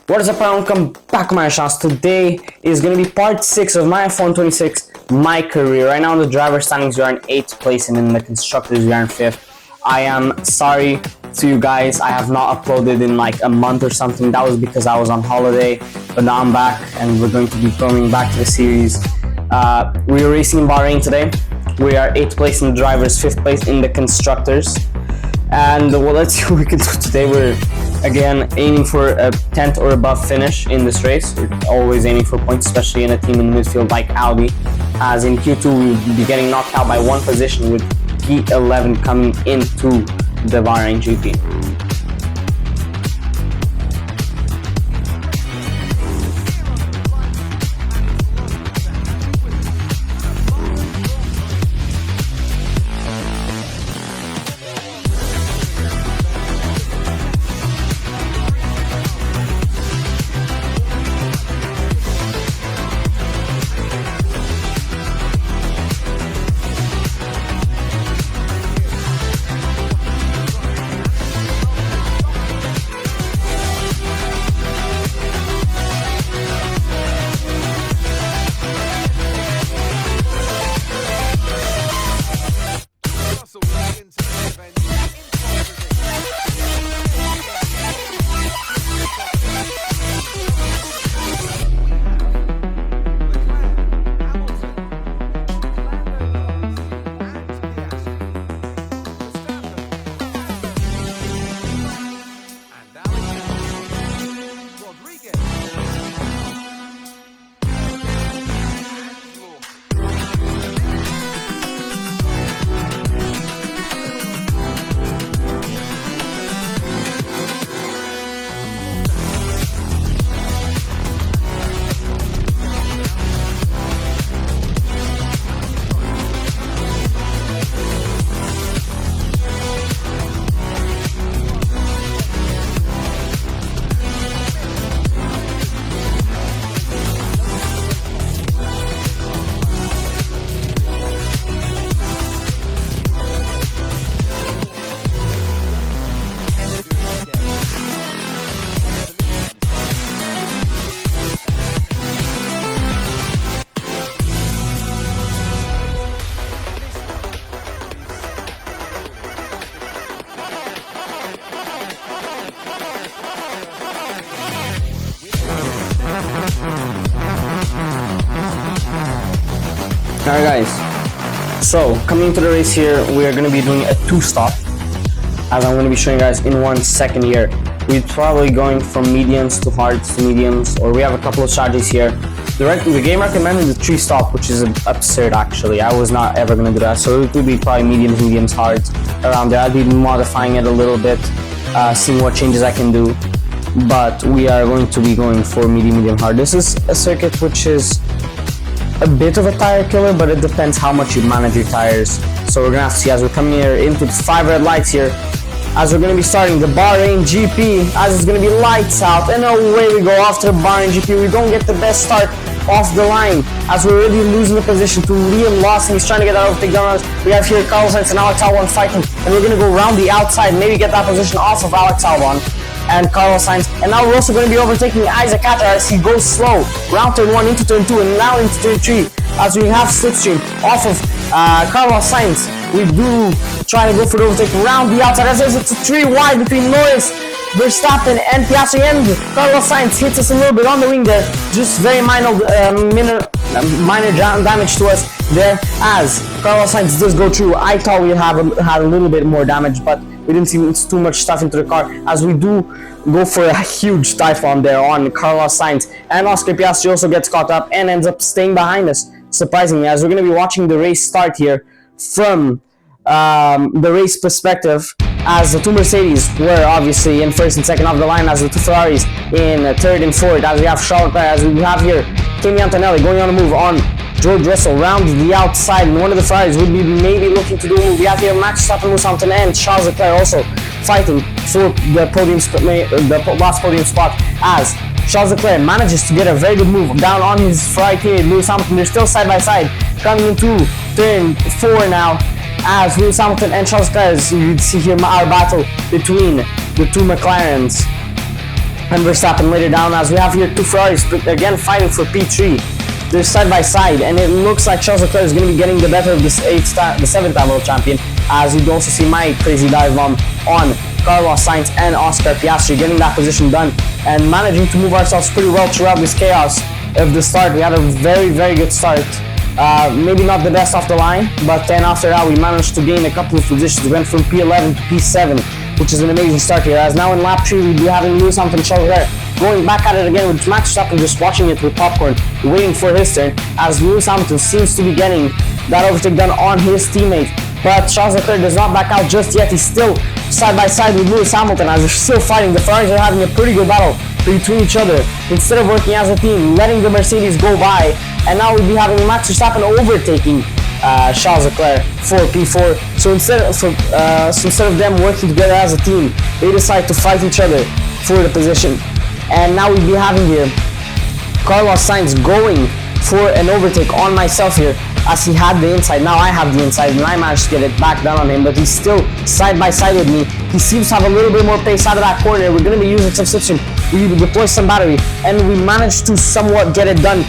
What is up, everyone? Welcome back to my channel. Today is going to be part 6 of my F1 26, my career. Right now in the driver standings, we are in 8th place, and in the constructors, we are in 5th. I am sorry to you guys, I have not uploaded in like a month or something. That was because I was on holiday, but now I'm back, and we're going to be coming back to the series. We are racing in Bahrain today. We are 8th place in the drivers, 5th place in the constructors. And well, let's see what we can do today. We're again aiming for a 10th or above finish in this race. We're always aiming for points, especially in a team in the midfield like Audi, as in Q2 we'll be getting knocked out by one position with P11 coming into the Bahrain GP. Alright guys, so coming into the race here, we are going to be doing a 2-stop, as I'm going to be showing you guys in 1 second here. We're probably going from mediums to hards to mediums, or we have a couple of strategies here. The game recommended the 3-stop, which is absurd actually. I was not ever going to do that, so it would be probably mediums, hards around there. I'd be modifying it a little bit, seeing what changes I can do, but we are going to be going for medium, hard. This is a circuit which is a bit of a tire killer, but it depends how much you manage your tires. So we're gonna have to see as we're coming here into the 5 red lights here, as we're gonna be starting the Bahrain GP, as it's gonna be lights out, and away we go after the Bahrain GP. We don't get the best start off the line, as we're already losing the position to Liam Lawson. He's trying to get out of the gun. We have here Carlos Sainz and Alex Albon fighting, and we're gonna go around the outside, maybe get that position off of Alex Albon and Carlos Sainz. And now we're also going to be overtaking Isaac Atter as he goes slow. Round turn 1 into turn 2 and now into turn 3 as we have slipstream off of Carlos Sainz. We do try to go for the overtake around the outside as it's a 3 wide between Norris, Verstappen and Piastri, and Carlos Sainz hits us a little bit on the wing there. Just very minor damage to us there as Carlos Sainz does go through. I thought we had a little bit more damage, but we didn't see too much stuff into the car, as we do go for a huge typhoon there on Carlos Sainz. And Oscar Piastri also gets caught up and ends up staying behind us, surprisingly, as we're going to be watching the race start here from the race perspective, as the 2 Mercedes were obviously in 1st and 2nd of the line, as the 2 Ferraris in 3rd and 4th, as we have Charles Leclerc, as we have here Kimi Antonelli going on a move on George Russell round the outside, and one of the Ferraris would be maybe looking to do a move. We have here Max Verstappen, Lewis Hamilton, and Charles Leclerc also fighting for the podium, the last podium spot, as Charles Leclerc manages to get a very good move down on his Ferrari teammate Lewis Hamilton. They're still side by side, coming into turn 4 now, as Lewis Hamilton and Charles Leclerc, as you can see here, our battle between the two McLarens. and Verstappen later down, as we have here two Ferraris again fighting for P3. They're side by side, and it looks like Charles Leclerc is going to be getting the better of the 7th-time world champion, as you also see my crazy dive bomb on Carlos Sainz and Oscar Piastri, getting that position done and managing to move ourselves pretty well throughout this chaos of the start. We had a very, very good start. Maybe not the best off the line, but then after that we managed to gain a couple of positions. We went from P11 to P7, which is an amazing start here. As now in lap 3 we'll be having Lewis Hamilton and Charles Leclerc going back at it again with Max Verstappen just watching it with popcorn, waiting for his turn, as Lewis Hamilton seems to be getting that overtake done on his teammate. But Charles Leclerc does not back out just yet. He's still side by side with Lewis Hamilton as they're still fighting. The Ferraris are having a pretty good battle between each other. Instead of working as a team, letting the Mercedes go by, and now we'll be having Max Verstappen overtaking Charles Leclerc for P4. So instead of them working together as a team, they decide to fight each other for the position. And now we'll be having here Carlos Sainz going for an overtake on myself here, as he had the inside. Now I have the inside, and I managed to get it back down on him, but he's still side by side with me. He seems to have a little bit more pace out of that corner. We're going to be using substitution. We deploy some battery, and we managed to somewhat get it done,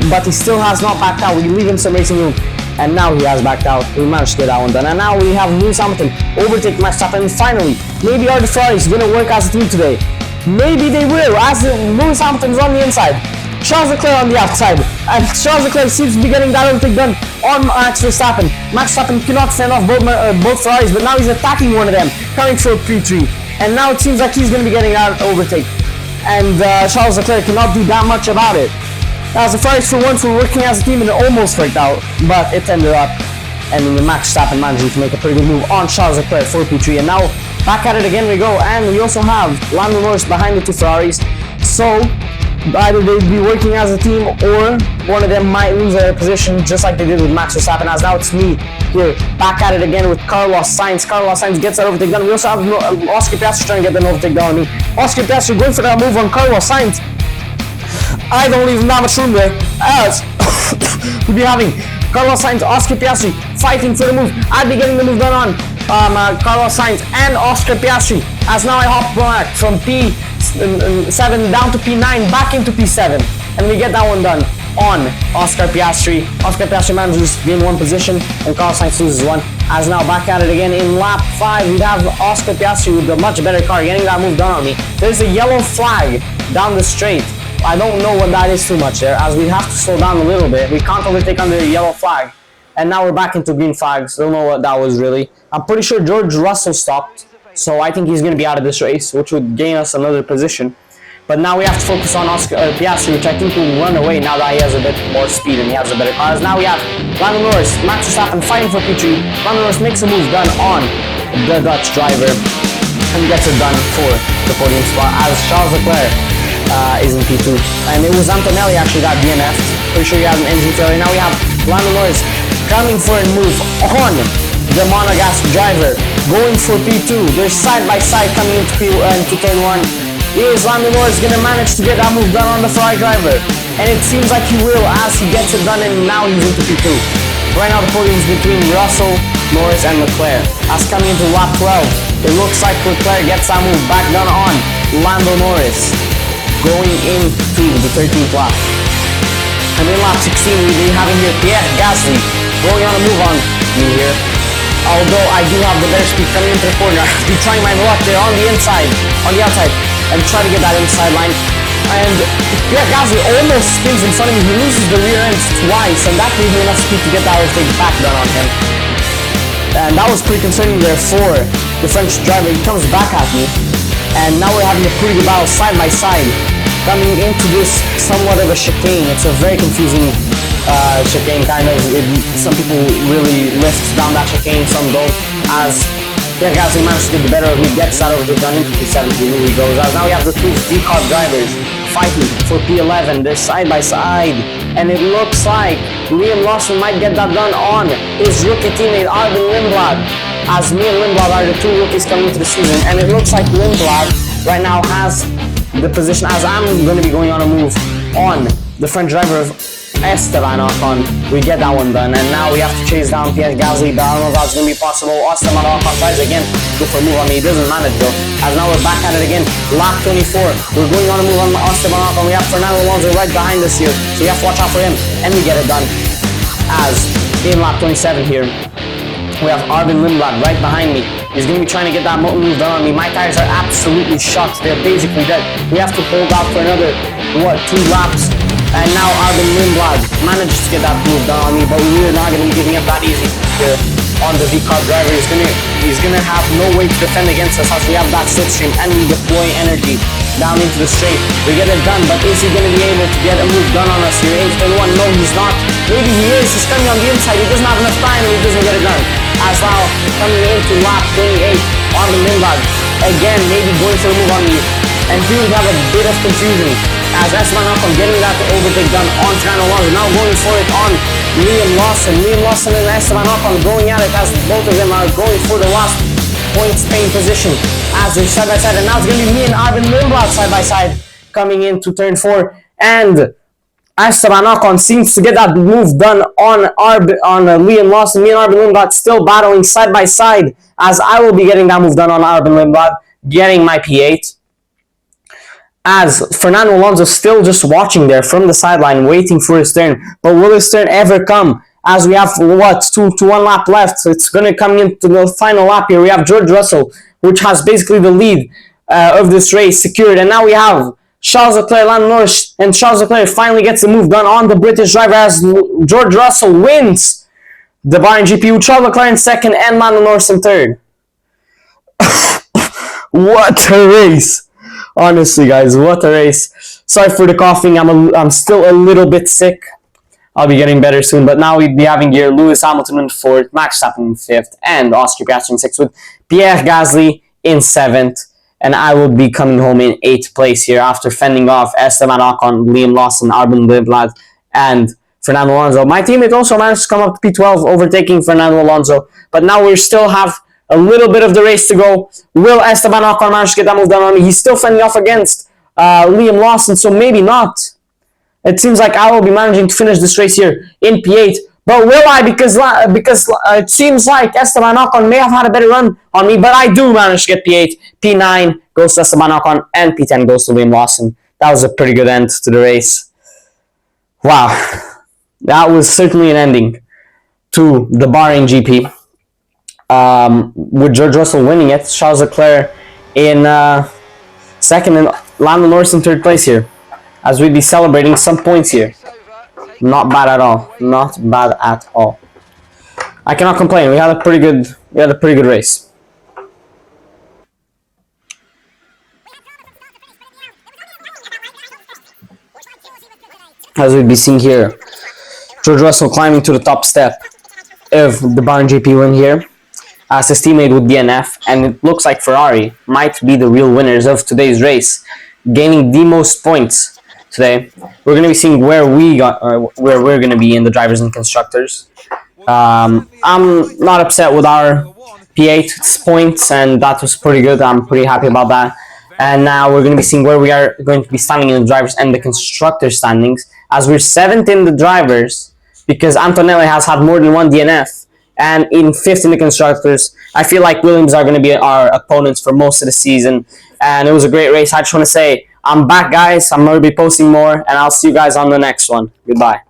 but he still has not backed out. We leave him some racing room, and now he has backed out. We managed to get that one done, and now we have Lewis Hamilton overtake Max Verstappen, and finally, maybe our Ferraris going to work as a team today. Maybe they will, as Lewis Hamilton's on the inside, Charles Leclerc on the outside, and Charles Leclerc seems to be getting that overtake done on Max Verstappen. Max Verstappen cannot fend off both Ferraris, but now he's attacking one of them, coming for P3, and now it seems like he's going to be getting that overtake, and Charles Leclerc cannot do that much about it. As the Ferraris for once were working as a team, and it almost worked out, but it ended up ending in Max Verstappen managing to make a pretty good move on Charles Leclerc for P3, and now back at it again we go, and we also have Lando Norris behind the two Ferraris. So either they'd be working as a team, or one of them might lose their position just like they did with Max Verstappen, as now it's me here back at it again with Carlos Sainz. Carlos Sainz gets that overtake done. We also have Oscar Piastri trying to get that overtake down on me. Oscar Piastri going for that move on Carlos Sainz. I don't leave that much room there, as we'll be having Carlos Sainz, Oscar Piastri fighting for the move. I'd be getting the move done on Carlos Sainz and Oscar Piastri, as now I hop back from P7 down to P9 back into P7, and we get that one done on Oscar Piastri. Oscar Piastri manages to gain one position, and Carlos Sainz loses one. As now back at it again in lap 5, we'd have Oscar Piastri with a much better car getting that move done on me. There's a yellow flag down the straight. I don't know what that is too much there, as we have to slow down a little bit. We can't overtake under a yellow flag, and now we're back into green flags. Don't know what that was really. I'm pretty sure George Russell stopped, so I think he's going to be out of this race, which would gain us another position. But now we have to focus on Oscar Piastri, which I think will run away now that he has a bit more speed and he has a better car. As now we have Lando Norris, Max Verstappen fighting for P3. Lando Norris makes a move done on the Dutch driver and gets it done for the podium spot, as Charles Leclerc is in P2. And it was Antonelli actually that DNF'd. Pretty sure he had an engine failure. Now we have Lando Norris coming for a move on the Monegasque driver, going for P2. They're side by side coming into turn 1. Is Lando Norris going to manage to get that move done on the Ferrari driver? And it seems like he will, as he gets it done, and now he's into P2. Right now the podium is between Russell, Norris and Leclerc. As coming into lap 12, it looks like Leclerc gets that move back done on Lando Norris, going into the 13th lap. And in lap 16 we'll be having here Pierre Gasly going on a move on me here. Although I do have the better speed coming into the corner, I'll be trying my luck there on the outside, and try to get that inside line. And Pierre Gasly almost spins in front of me. He loses the rear end twice, and that gave me enough speed to get that overtake back done on him. And that was pretty concerning there for the French driver. He comes back at me, and now we're having a pretty good battle side by side, coming into this somewhat of a chicane. It's a very confusing chicane, kind of. Some people really lift down that chicane, some don't. As Pierre Gasly managed to get the better of me, gets that overtake done into P7. Here he goes. As now we have the two V-Carb drivers fighting for P11. They're side by side, and it looks like Liam Lawson might get that done on his rookie teammate Arben Lindblad, as me and Lindblad are the two rookies coming into the season. And it looks like Lindblad right now has the position, as I'm going to be going on a move on the French driver of Esteban Ocon. We get that one done, and now we have to chase down Pierre Gasly, but I don't know if that's going to be possible. Esteban Ocon tries again, go for a move on me, he doesn't manage though, as now we're back at it again, lap 24, we're going on a move on Esteban Ocon, we have Fernando Alonso right behind us here, so we have to watch out for him, and we get it done, as in lap 27 here, we have Arben Lindblad right behind me. He's going to be trying to get that move done on me. My tires are absolutely shot. They're basically dead. We have to hold out for another, 2 laps. And now Arben Lindblad managed to get that move done on me, but we're not going to be giving up that easy here on the V-Car driver. He's going to have no way to defend against us as we have that slipstream and we deploy energy down into the straight. We get it done, but is he going to be able to get a move done on us here? Into turn 1, no he's not. Maybe he is. He's coming on the inside. He doesn't have enough time and he doesn't get it done. As now coming into lap 28, Arben Lindblad again maybe going for a move on me. And here we have a bit of confusion as Esteban Ocon getting that overtake done on Fernando Alonso. Now going for it on Liam Lawson. Liam Lawson and Esteban Ocon going at it as both of them are going for the last point Spain position as they're side by side. And now it's going to be me and Arben Lindblad side by side coming into turn 4. And Esteban Ocon seems to get that move done on Liam Lawson. Me and Arben Lindblad still battling side by side as I will be getting that move done on Arben Lindblad, getting my P8. As Fernando Alonso still just watching there from the sideline, waiting for his turn. But will his turn ever come? As we have, 1 lap left. So it's going to come into the final lap here. We have George Russell, which has basically the lead of this race secured. And now we have Charles Leclerc, Lando Norris, and Charles Leclerc finally gets the move done on the British driver as George Russell wins the Bahrain GP with Charles Leclerc in second and Lando Norris in third. What a race! Honestly, guys, what a race. Sorry for the coughing. I'm still a little bit sick. I'll be getting better soon. But now we'd be having here Lewis Hamilton in 4th, Max Verstappen in 5th, and Oscar Piastri in 6th, with Pierre Gasly in 7th. And I will be coming home in 8th place here after fending off Esteban Ocon, Liam Lawson, Arben Lindblad, and Fernando Alonso. My teammate also managed to come up to P12, overtaking Fernando Alonso. But now we still have a little bit of the race to go. Will Esteban Ocon manage to get that move done on me? He's still fending off against Liam Lawson, so maybe not. It seems like I will be managing to finish this race here in P8. But will I? Because it seems like Esteban Ocon may have had a better run on me, but I do manage to get P8. P9 goes to Esteban Ocon, and P10 goes to Liam Lawson. That was a pretty good end to the race. Wow. That was certainly an ending to the Bahrain GP. With George Russell winning it, Charles Leclerc in 2nd, and Lando Norris in 3rd place here, as we'd be celebrating some points here. Not bad at all. Not bad at all. I cannot complain. We had a pretty good race. As we'd be seeing here, George Russell climbing to the top step of the Bahrain GP win here, as his teammate would DNF, and it looks like Ferrari might be the real winners of today's race, gaining the most points today. We're going to be seeing where we're going to be in the drivers and constructors. I'm not upset with our P8 points, and that was pretty good. I'm pretty happy about that. And now we're going to be seeing where we are going to be standing in the drivers and the constructor standings, as we're 7th in the drivers because Antonelli has had more than 1 DNF. And in 5th in the constructors. I feel like Williams are going to be our opponents for most of the season. And it was a great race. I just want to say, I'm back, guys. I'm going to be posting more. And I'll see you guys on the next one. Goodbye.